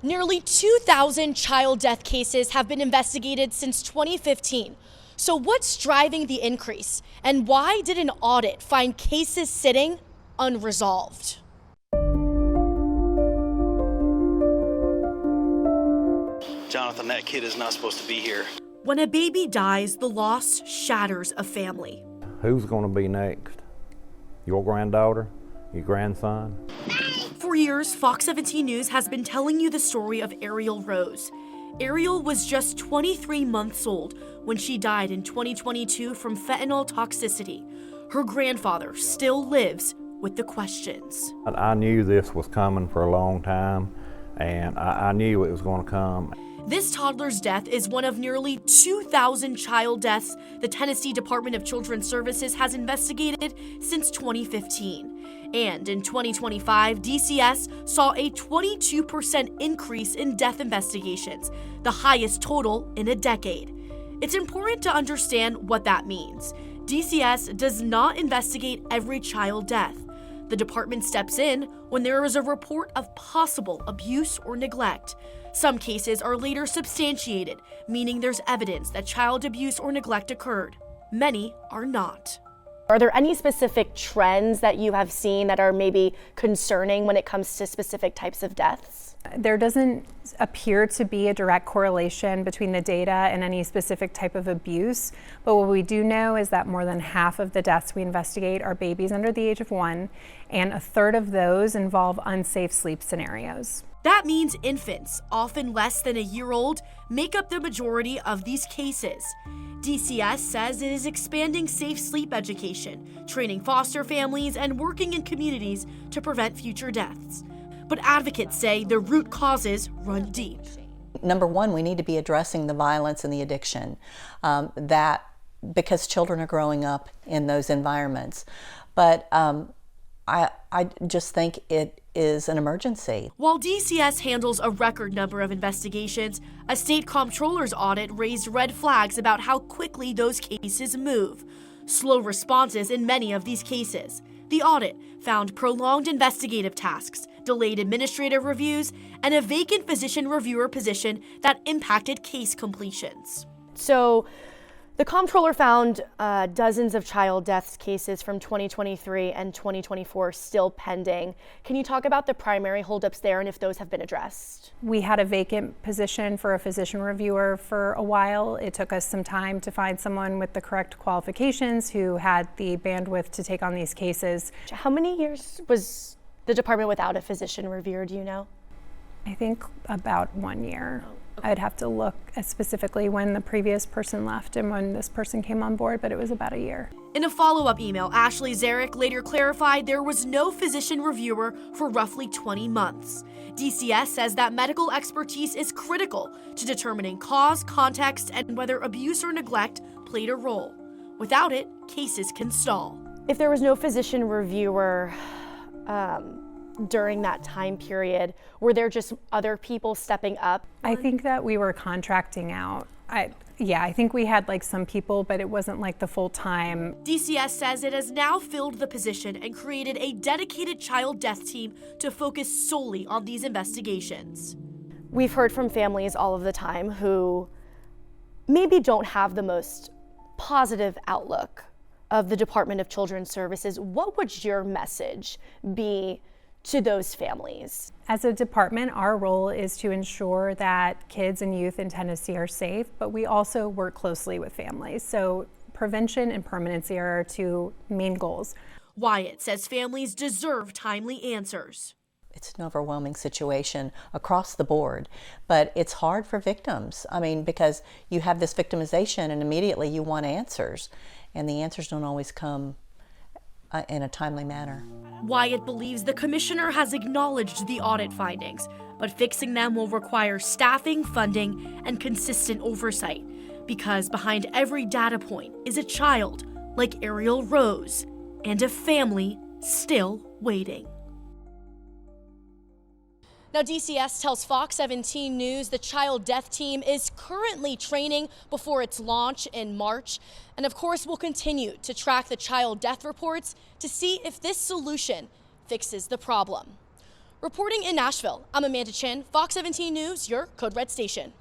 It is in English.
Nearly 2,000 child death cases have been investigated since 2015. So what's driving the increase? And why did an audit find cases sitting unresolved? Jonathan, that kid is not supposed to be here. When a baby dies, the loss shatters a family. Who's going to be next? Your granddaughter? Your grandson? For years, Fox 17 News has been telling you the story of Ariel Rose. Ariel was just 23 months old when she died in 2022 from fentanyl toxicity. Her grandfather still lives with the questions. I knew this was coming for a long time, and I knew it was going to come. This toddler's death is one of nearly 2,000 child deaths the Tennessee Department of Children's Services has investigated since 2015. And in 2025, DCS saw a 22% increase in death investigations, the highest total in a decade. It's important to understand what that means. DCS does not investigate every child death. The department steps in when there is a report of possible abuse or neglect. Some cases are later substantiated, meaning there's evidence that child abuse or neglect occurred. Many are not. Are there any specific trends that you have seen that are maybe concerning when it comes to specific types of deaths? There doesn't appear to be a direct correlation between the data and any specific type of abuse, but what we do know is that more than half of the deaths we investigate are babies under the age of 1, and a third of those involve unsafe sleep scenarios. That means infants, often less than a year old, make up the majority of these cases. DCS says it is expanding safe sleep education, training foster families, and working in communities to prevent future deaths. But advocates say the root causes run deep. Number one, we need to be addressing the violence and the addiction, because children are growing up in those environments. But I just think it is an emergency. While DCS handles a record number of investigations, a state comptroller's audit raised red flags about how quickly those cases move. Slow responses in many of these cases. The audit found prolonged investigative tasks, delayed administrative reviews, and a vacant physician reviewer position that impacted case completions. So the comptroller found dozens of child deaths cases from 2023 and 2024 still pending. Can you talk about the primary holdups there and if those have been addressed? We had a vacant position for a physician reviewer for a while. It took us some time to find someone with the correct qualifications who had the bandwidth to take on these cases. How many years was the department without a physician reviewer, do you know? I think about 1 year. I'd have to look at specifically when the previous person left and when this person came on board, but it was about a year. In a follow-up email, Ashley Zarach later clarified there was no physician reviewer for roughly 20 months. DCS says that medical expertise is critical to determining cause, context, and whether abuse or neglect played a role. Without it, cases can stall. If there was no physician reviewer during that time period, were there just other people stepping up? I think that we were contracting out. I think we had like some people, but it wasn't like the full time. DCS says it has now filled the position and created a dedicated child death team to focus solely on these investigations. We've heard from families all of the time who maybe don't have the most positive outlook of the Department of Children's Services. What would your message be to those families? As a department, our role is to ensure that kids and youth in Tennessee are safe, but we also work closely with families. So prevention and permanency are our two main goals. Wyatt says families deserve timely answers. It's an overwhelming situation across the board, but it's hard for victims. I mean, because you have this victimization and immediately you want answers, and the answers don't always come in a timely manner. Wyatt believes the commissioner has acknowledged the audit findings, but fixing them will require staffing, funding, and consistent oversight, because behind every data point is a child like Ariel Rose and a family still waiting. Now, DCS tells Fox 17 News the child death team is currently training before its launch in March. And of course, we'll continue to track the child death reports to see if this solution fixes the problem. Reporting in Nashville, I'm Amanda Chin, Fox 17 News, your Code Red station.